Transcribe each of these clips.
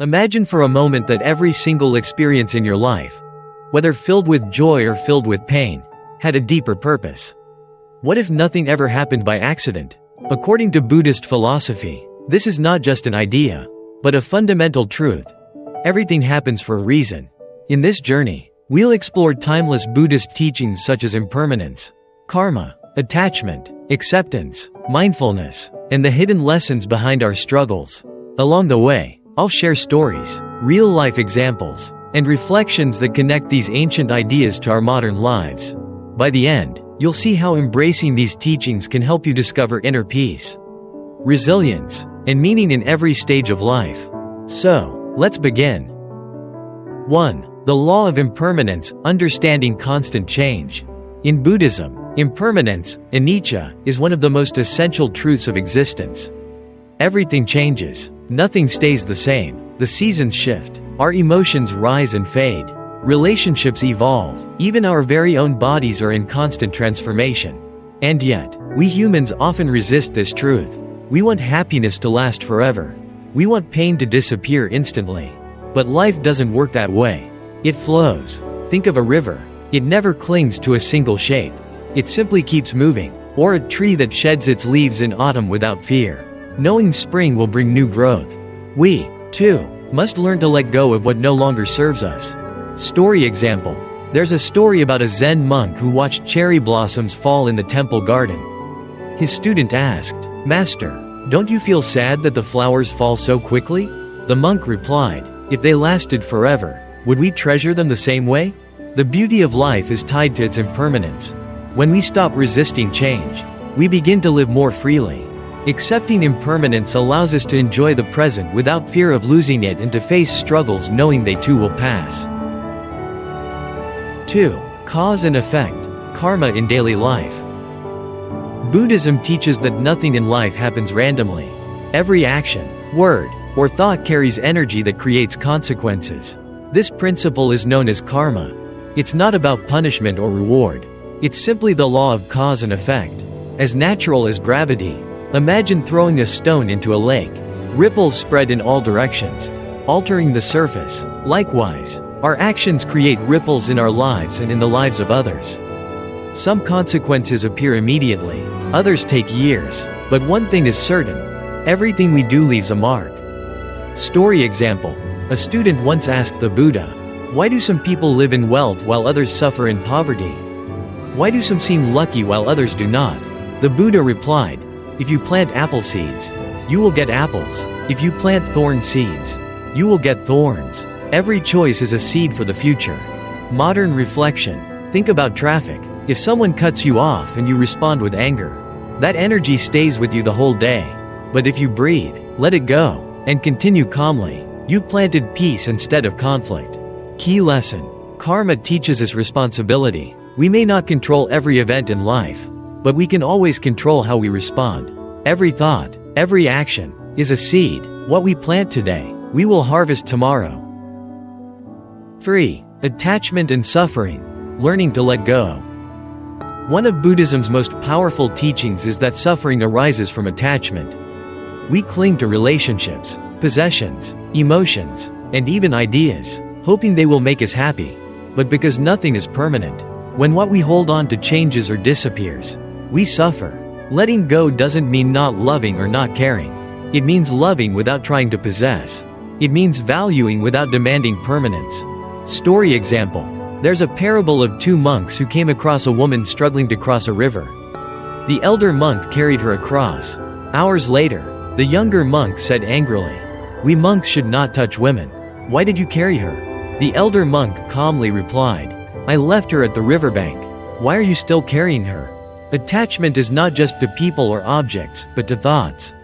Imagine for a moment that every single experience in your life, whether filled with joy or filled with pain, had a deeper purpose. What if nothing ever happened by accident? According to Buddhist philosophy, this is not just an idea, but a fundamental truth. Everything happens for a reason. In this journey, we'll explore timeless Buddhist teachings such as impermanence, karma, attachment, acceptance, mindfulness, and the hidden lessons behind our struggles. Along the way, I'll share stories, real-life examples, and reflections that connect these ancient ideas to our modern lives. By the end, you'll see how embracing these teachings can help you discover inner peace, resilience, and meaning in every stage of life. So, let's begin. 1. The law of impermanence, understanding constant change. In Buddhism, impermanence, anicca, is one of the most essential truths of existence. Everything changes. Nothing stays the same. The seasons shift. Our emotions rise and fade. Relationships evolve. Even our very own bodies are in constant transformation. And yet, we humans often resist this truth. We want happiness to last forever. We want pain to disappear instantly. But life doesn't work that way. It flows. Think of a river. It never clings to a single shape. It simply keeps moving. Or a tree that sheds its leaves in autumn without fear, knowing spring will bring new growth. We, too, must learn to let go of what no longer serves us. Story example. There's a story about a Zen monk who watched cherry blossoms fall in the temple garden. His student asked, "Master, don't you feel sad that the flowers fall so quickly?" The monk replied, "If they lasted forever, would we treasure them the same way?" The beauty of life is tied to its impermanence. When we stop resisting change, we begin to live more freely. Accepting impermanence allows us to enjoy the present without fear of losing it and to face struggles knowing they too will pass. 2. Cause and effect, karma in daily life. Buddhism teaches that nothing in life happens randomly. Every action, word, or thought carries energy that creates consequences. This principle is known as karma. It's not about punishment or reward. It's simply the law of cause and effect. As natural as gravity. Imagine throwing a stone into a lake. Ripples spread in all directions, altering the surface. Likewise, our actions create ripples in our lives and in the lives of others. Some consequences appear immediately, others take years, but one thing is certain: everything we do leaves a mark. Story example. A student once asked the Buddha, "Why do some people live in wealth while others suffer in poverty? Why do some seem lucky while others do not?" The Buddha replied, "If you plant apple seeds, you will get apples. If you plant thorn seeds, you will get thorns. Every choice is a seed for the future." Modern reflection. Think about traffic. If someone cuts you off and you respond with anger, that energy stays with you the whole day. But if you breathe, let it go, and continue calmly, you've planted peace instead of conflict. Key lesson. Karma teaches us responsibility. We may not control every event in life, but we can always control how we respond. Every thought, every action, is a seed. What we plant today, we will harvest tomorrow. 3. Attachment and suffering, learning to let go. One of Buddhism's most powerful teachings is that suffering arises from attachment. We cling to relationships, possessions, emotions, and even ideas, hoping they will make us happy. But because nothing is permanent, when what we hold on to changes or disappears, we suffer. Letting go doesn't mean not loving or not caring. It means loving without trying to possess. It means valuing without demanding permanence. Story example. There's a parable of two monks who came across a woman struggling to cross a river. The elder monk carried her across. Hours later, the younger monk said angrily, "We monks should not touch women. Why did you carry her?" The elder monk calmly replied, "I left her at the riverbank. Why are you still carrying her?" Attachment is not just to people or objects, but to thoughts,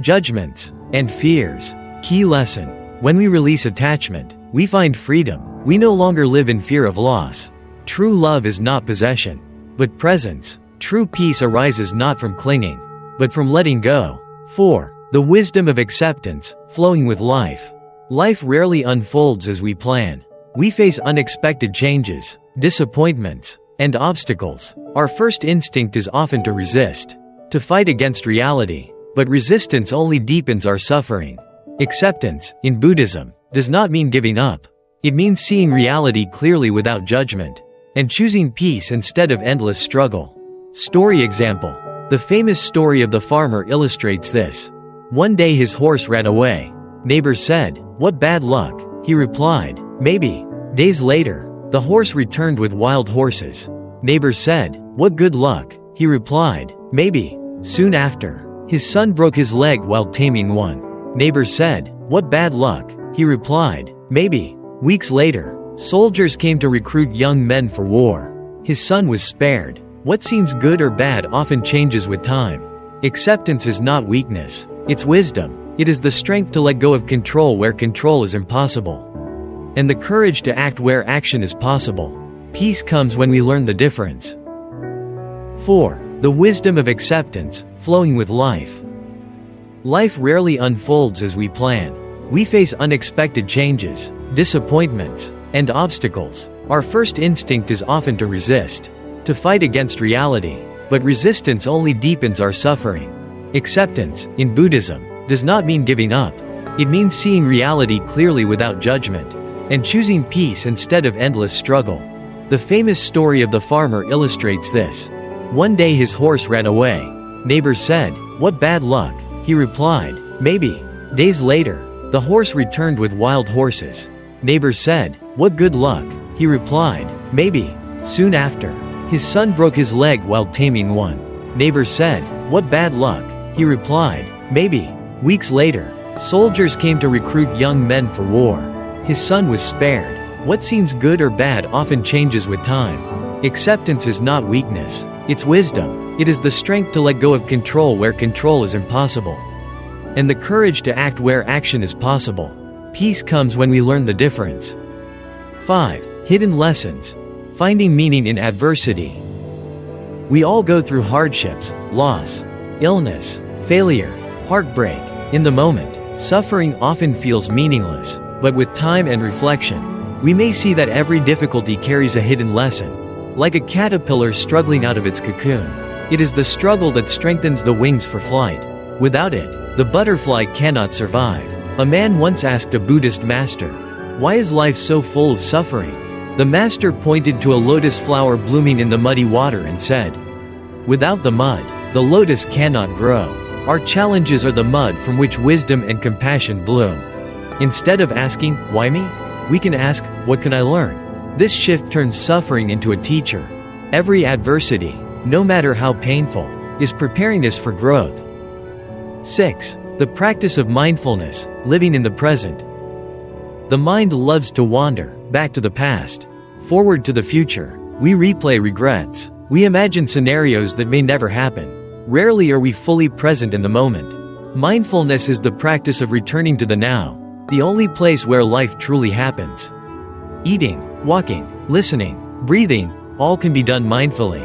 judgments, and fears. Key lesson. When we release attachment, we find freedom. We no longer live in fear of loss. True love is not possession, but presence. True peace arises not from clinging, but from letting go. 4. The wisdom of acceptance, flowing with life. Life rarely unfolds as we plan. We face unexpected changes, disappointments, and obstacles. Our first instinct is often to resist, to fight against reality, but resistance only deepens our suffering. Acceptance, in Buddhism, does not mean giving up. It means seeing reality clearly without judgment, and choosing peace instead of endless struggle. Story example. The famous story of the farmer illustrates this. One day his horse ran away. Neighbors said, "What bad luck?" He replied, "Maybe." Days later, the horse returned with wild horses. Neighbors said, "What good luck?" He replied, "Maybe." Soon after, his son broke his leg while taming one. Neighbors said, "What bad luck?" He replied, "Maybe." Weeks later, soldiers came to recruit young men for war. His son was spared. What seems good or bad often changes with time. Acceptance is not weakness, it's wisdom. It is the strength to let go of control where control is impossible, and the courage to act where action is possible. Peace comes when we learn the difference. 4. The wisdom of acceptance, flowing with life. Life rarely unfolds as we plan. We face unexpected changes, disappointments, and obstacles. Our first instinct is often to resist, to fight against reality, but resistance only deepens our suffering. Acceptance, in Buddhism, does not mean giving up. It means seeing reality clearly without judgment, and choosing peace instead of endless struggle. The famous story of the farmer illustrates this. One day his horse ran away. Neighbors said, "What bad luck?" He replied, "Maybe." Days later, the horse returned with wild horses. Neighbors said, "What good luck?" He replied, "Maybe." Soon after, his son broke his leg while taming one. Neighbors said, "What bad luck?" He replied, "Maybe." Weeks later, soldiers came to recruit young men for war. His son was spared. What seems good or bad often changes with time. Acceptance is not weakness, it's wisdom. It is the strength to let go of control where control is impossible, and the courage to act where action is possible. Peace comes when we learn the difference. 5. Hidden lessons, finding meaning in adversity. We all go through hardships, loss, illness, failure, heartbreak. In the moment, suffering often feels meaningless, but with time and reflection, we may see that every difficulty carries a hidden lesson. Like a caterpillar struggling out of its cocoon, it is the struggle that strengthens the wings for flight. Without it, the butterfly cannot survive. A man once asked a Buddhist master, "Why is life so full of suffering?" The master pointed to a lotus flower blooming in the muddy water and said, "Without the mud, the lotus cannot grow." Our challenges are the mud from which wisdom and compassion bloom. Instead of asking, "Why me?" we can ask, "What can I learn?" This shift turns suffering into a teacher. Every adversity, no matter how painful, is preparing us for growth. 6. The practice of mindfulness, living in the present. The mind loves to wander, back to the past, forward to the future. We replay regrets. We imagine scenarios that may never happen. Rarely are we fully present in the moment. Mindfulness is the practice of returning to the now, the only place where life truly happens. Eating, walking, listening, breathing, all can be done mindfully.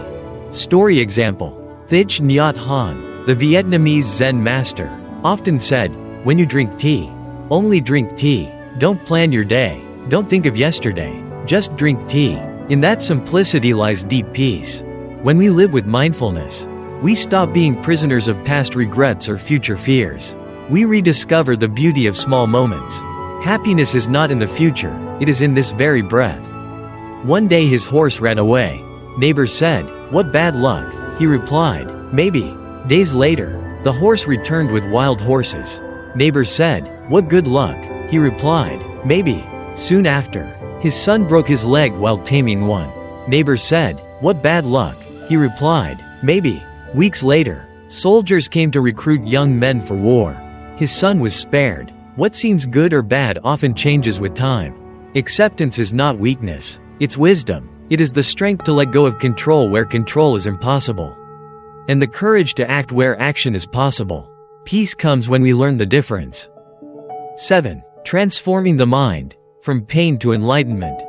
Story example. Thich Nhat Hanh, the Vietnamese Zen master, often said, "When you drink tea, only drink tea. Don't plan your day. Don't think of yesterday. Just drink tea." In that simplicity lies deep peace. When we live with mindfulness, we stop being prisoners of past regrets or future fears. We rediscover the beauty of small moments. Happiness is not in the future, it is in this very breath. One day his horse ran away. Neighbors said, "What bad luck?" He replied, "Maybe." Days later, the horse returned with wild horses. Neighbors said, "What good luck?" He replied, "Maybe." Soon after, his son broke his leg while taming one. Neighbors said, "What bad luck?" He replied, "Maybe." Weeks later, soldiers came to recruit young men for war. His son was spared. What seems good or bad often changes with time. Acceptance is not weakness, it's wisdom. It is the strength to let go of control where control is impossible, and the courage to act where action is possible. Peace comes when we learn the difference. 7. Transforming the mind, from pain to enlightenment.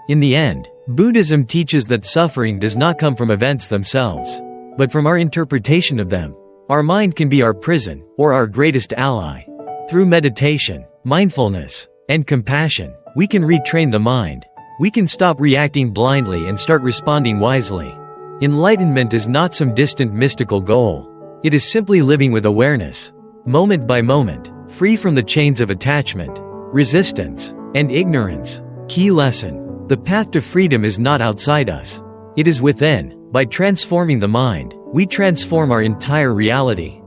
In the end, Buddhism teaches that suffering does not come from events themselves, but from our interpretation of them. Our mind can be our prison, or our greatest ally. Through meditation, mindfulness, and compassion, we can retrain the mind. We can stop reacting blindly and start responding wisely. Enlightenment is not some distant mystical goal. It is simply living with awareness, moment by moment, free from the chains of attachment, resistance, and ignorance. Key lesson: the path to freedom is not outside us. It is within. By transforming the mind, we transform our entire reality.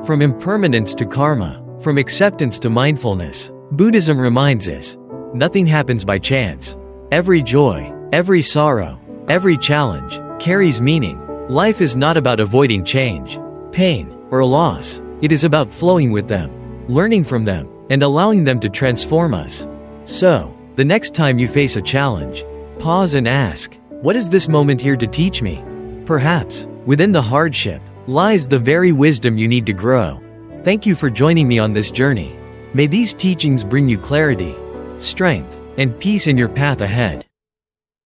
From impermanence to karma, from acceptance to mindfulness, Buddhism reminds us, nothing happens by chance. Every joy, every sorrow, every challenge, carries meaning. Life is not about avoiding change, pain, or loss. It is about flowing with them, learning from them, and allowing them to transform us. So, the next time you face a challenge, pause and ask, what is this moment here to teach me? Perhaps, within the hardship, lies the very wisdom you need to grow. Thank you for joining me on this journey. May these teachings bring you clarity, strength, and peace in your path ahead.